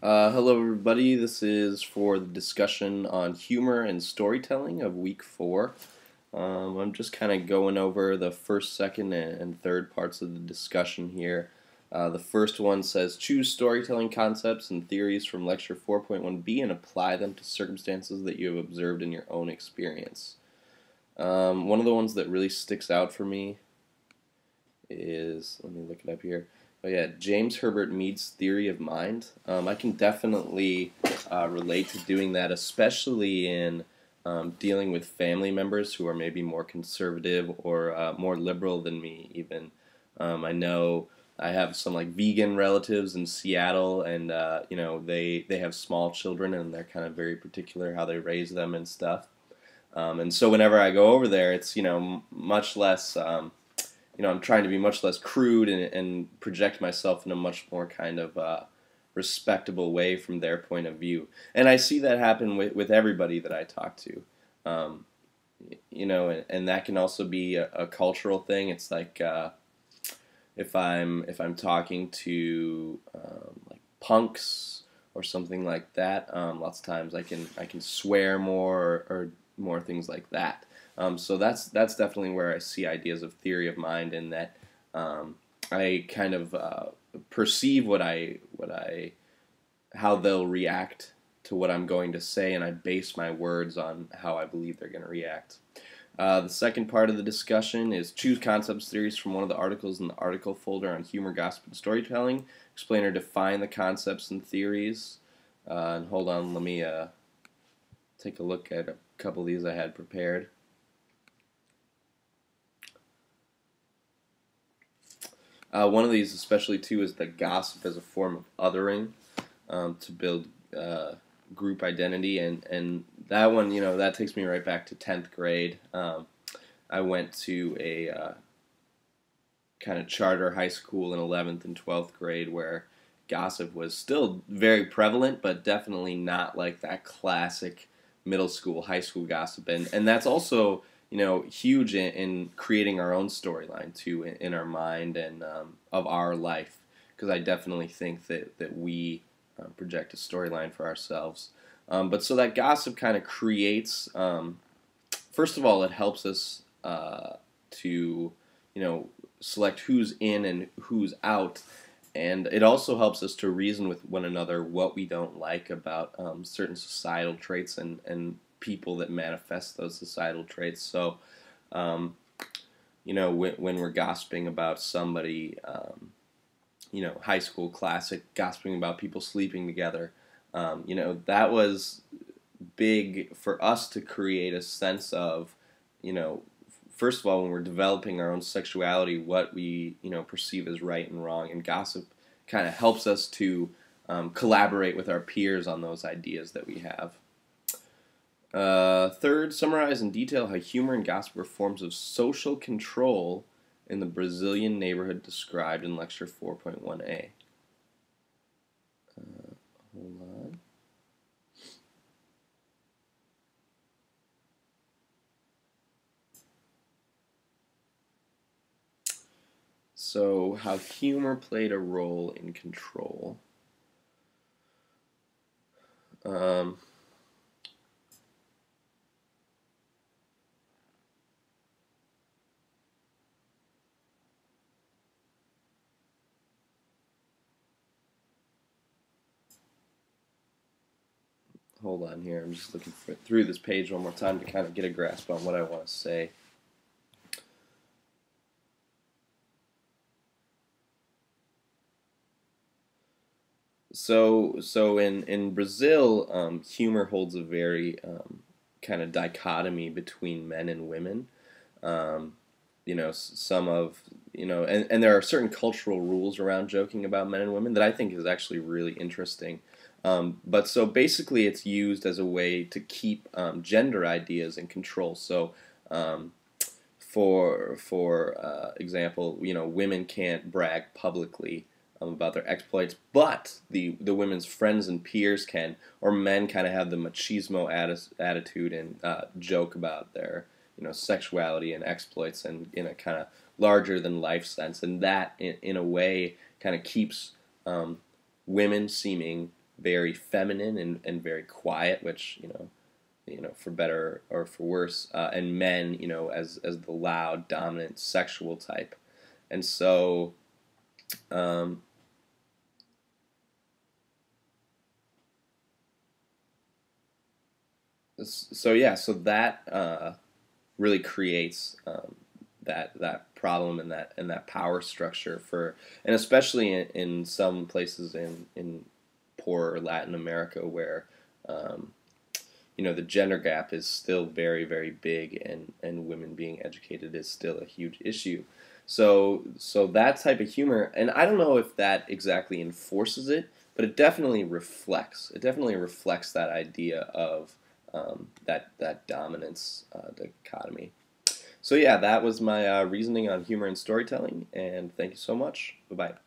Hello, everybody. This is for the discussion on humor and storytelling of week 4. I'm just kind of going over the first, second, and third parts of the discussion here. The first one says choose storytelling concepts and theories from lecture 4.1b and apply them to circumstances that you have observed in your own experience. One of the ones that really sticks out for me is, let me look it up here. Oh yeah, James Herbert Mead's theory of mind. I can definitely relate to doing that, especially in dealing with family members who are maybe more conservative or more liberal than me. Even I know I have some like vegan relatives in Seattle, and they have small children, and they're kind of very particular how they raise them and stuff. And so whenever I go over there, it's much less. I'm trying to be much less crude and project myself in a much more kind of respectable way from their point of view. And I see that happen with everybody that I talk to. Um, and that can also be a cultural thing. It's like if I'm talking to like punks or something like that, lots of times I can swear more or more things like that. So that's definitely where I see ideas of theory of mind, in that I kind of perceive what I how they'll react to what I'm going to say, and I base my words on how I believe they're going to react. The second part of the discussion is choose concepts theories from one of the articles in the article folder on humor, gossip, and storytelling. Explain or define the concepts and theories. And hold on, let me take a look at a couple of these I had prepared. One of these, especially too, is the gossip as a form of othering to build group identity, and that one, that takes me right back to 10th grade. I went to a kind of charter high school in 11th and 12th grade where gossip was still very prevalent, but definitely not like that classic middle school, high school gossip, and that's also huge in creating our own storyline too in our mind and of our life, because I definitely think that we project a storyline for ourselves. But so that gossip kind of creates, first of all, it helps us to, select who's in and who's out. And it also helps us to reason with one another what we don't like about certain societal traits and people that manifest those societal traits. So, when we're gossiping about somebody, high school classic, gossiping about people sleeping together, that was big for us to create a sense of, you know, first of all, when we're developing our own sexuality, what we, perceive as right and wrong, and gossip kind of helps us to collaborate with our peers on those ideas that we have. Third, summarize in detail how humor and gossip are forms of social control in the Brazilian neighborhood described in Lecture 4.1a. Hold on. So, how humor played a role in control. Um, Hold on here. I'm just looking through this page one more time to kind of get a grasp on what I want to say. So in Brazil, humor holds a very kind of dichotomy between men and women. Um, some of and there are certain cultural rules around joking about men and women that I think is actually really interesting. But so basically, it's used as a way to keep gender ideas in control. So, um, for example, women can't brag publicly about their exploits, but the women's friends and peers can, or men kind of have the machismo attitude and joke about their sexuality and exploits, and in a kind of larger than life sense, and that in a way kind of keeps women seeming very feminine and very quiet, which for better or for worse, and men as the loud, dominant, sexual type, and so. Um, so yeah, so that really creates that problem and that power structure and especially in some places in poor Latin America where um, the gender gap is still very, very big, and women being educated is still a huge issue. So that type of humor, and I don't know if that exactly enforces it, but it definitely reflects. It definitely reflects that idea of that dominance dichotomy. So yeah, that was my reasoning on humor and storytelling, and thank you so much. Bye bye.